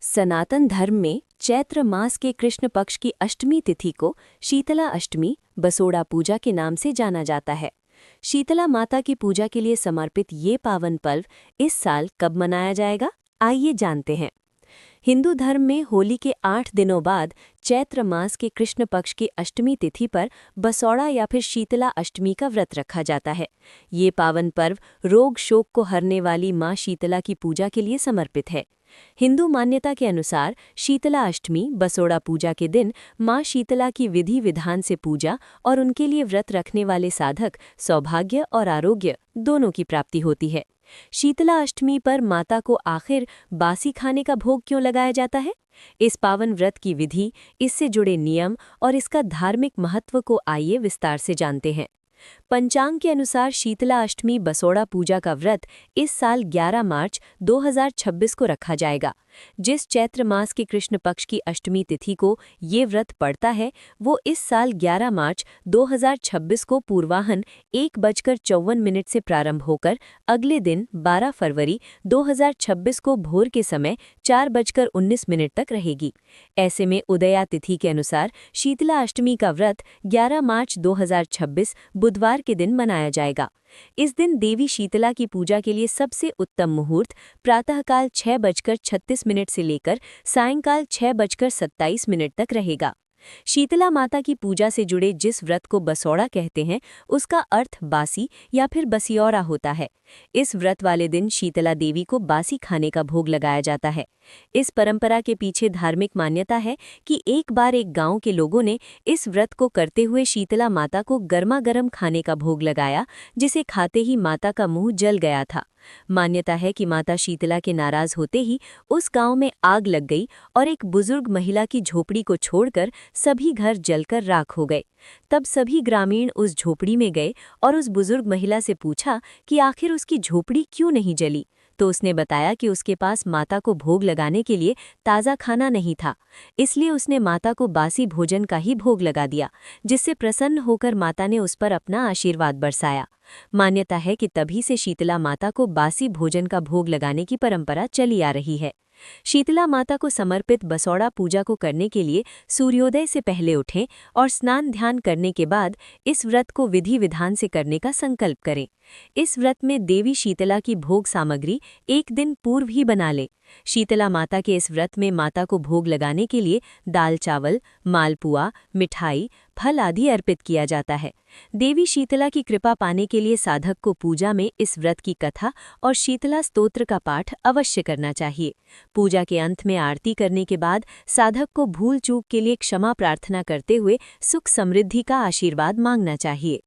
सनातन धर्म में चैत्र मास के कृष्ण पक्ष की अष्टमी तिथि को शीतला अष्टमी बसोड़ा पूजा के नाम से जाना जाता है। शीतला माता की पूजा के लिए समर्पित ये पावन पर्व इस साल कब मनाया जाएगा, आइए जानते हैं। हिंदू धर्म में होली के 8 दिनों बाद चैत्र मास के कृष्ण पक्ष की अष्टमी तिथि पर बसौड़ा या फिर शीतला अष्टमी का व्रत रखा जाता है। ये पावन पर्व रोग शोक को हरने वाली माँ शीतला की पूजा के लिए समर्पित है। हिंदू मान्यता के अनुसार शीतला अष्टमी बसोड़ा पूजा के दिन माँ शीतला की विधि विधान से पूजा और उनके लिए व्रत रखने वाले साधक सौभाग्य और आरोग्य दोनों की प्राप्ति होती है। शीतला अष्टमी पर माता को आखिर बासी खाने का भोग क्यों लगाया जाता है? इस पावन व्रत की विधि, इससे जुड़े नियम और इसका धार्मिक महत्व को आइए विस्तार से जानते हैं। पंचांग के अनुसार शीतला अष्टमी बसोड़ा पूजा का व्रत इस साल 11 मार्च 2026 को रखा जाएगा। जिस चैत्र मास के कृष्ण पक्ष की अष्टमी तिथि को ये व्रत पड़ता है, वो इस साल 11 मार्च 2026 को पूर्वाह्न 1:54 से प्रारंभ होकर अगले दिन 12 फरवरी 2026 को भोर के समय 4:19 तक रहेगी। ऐसे में उदया तिथि के अनुसार शीतला अष्टमी का व्रत 11 मार्च 2026 बुधवार के दिन मनाया जाएगा। इस दिन देवी शीतला की पूजा के लिए सबसे उत्तम मुहूर्त प्रातःकाल 6:36 से लेकर सायंकाल 6:27 तक रहेगा। शीतला माता की पूजा से जुड़े जिस व्रत को बसौड़ा कहते हैं, उसका अर्थ बासी या फिर बसियौरा होता है। इस व्रत वाले दिन शीतला देवी को बासी खाने का भोग लगाया जाता है। इस परंपरा के पीछे धार्मिक मान्यता है कि एक बार एक गांव के लोगों ने इस व्रत को करते हुए शीतला माता को गर्मा गर्म खाने का भोग लगाया, जिसे खाते ही माता का मुंह जल गया था। मान्यता है कि माता शीतला के नाराज होते ही उस गांव में आग लग गई और एक बुजुर्ग महिला की झोपड़ी को छोड़कर सभी घर जलकर राख हो गए। तब सभी ग्रामीण उस झोपड़ी में गए और उस बुजुर्ग महिला से पूछा कि आखिर उसकी झोपड़ी क्यों नहीं जली, तो उसने बताया कि उसके पास माता को भोग लगाने के लिए ताज़ा खाना नहीं था, इसलिए उसने माता को बासी भोजन का ही भोग लगा दिया, जिससे प्रसन्न होकर माता ने उस पर अपना आशीर्वाद बरसाया। मान्यता है कि तभी से शीतला माता को बासी भोजन का भोग लगाने की परंपरा चली आ रही है। शीतला माता को समर्पित बसौड़ा पूजा को करने के लिए सूर्योदय से पहले उठें और स्नान ध्यान करने के बाद इस व्रत को विधि विधान से करने का संकल्प करें। इस व्रत में देवी शीतला की भोग सामग्री एक दिन पूर्व ही बना लें। शीतला माता के इस व्रत में माता को भोग लगाने के लिए दाल चावल, मालपुआ, मिठाई, फल आदि अर्पित किया जाता है। देवी शीतला की कृपा पाने के लिए साधक को पूजा में इस व्रत की कथा और शीतला स्तोत्र का पाठ अवश्य करना चाहिए। पूजा के अंत में आरती करने के बाद साधक को भूल चूक के लिए क्षमा प्रार्थना करते हुए सुख समृद्धि का आशीर्वाद मांगना चाहिए।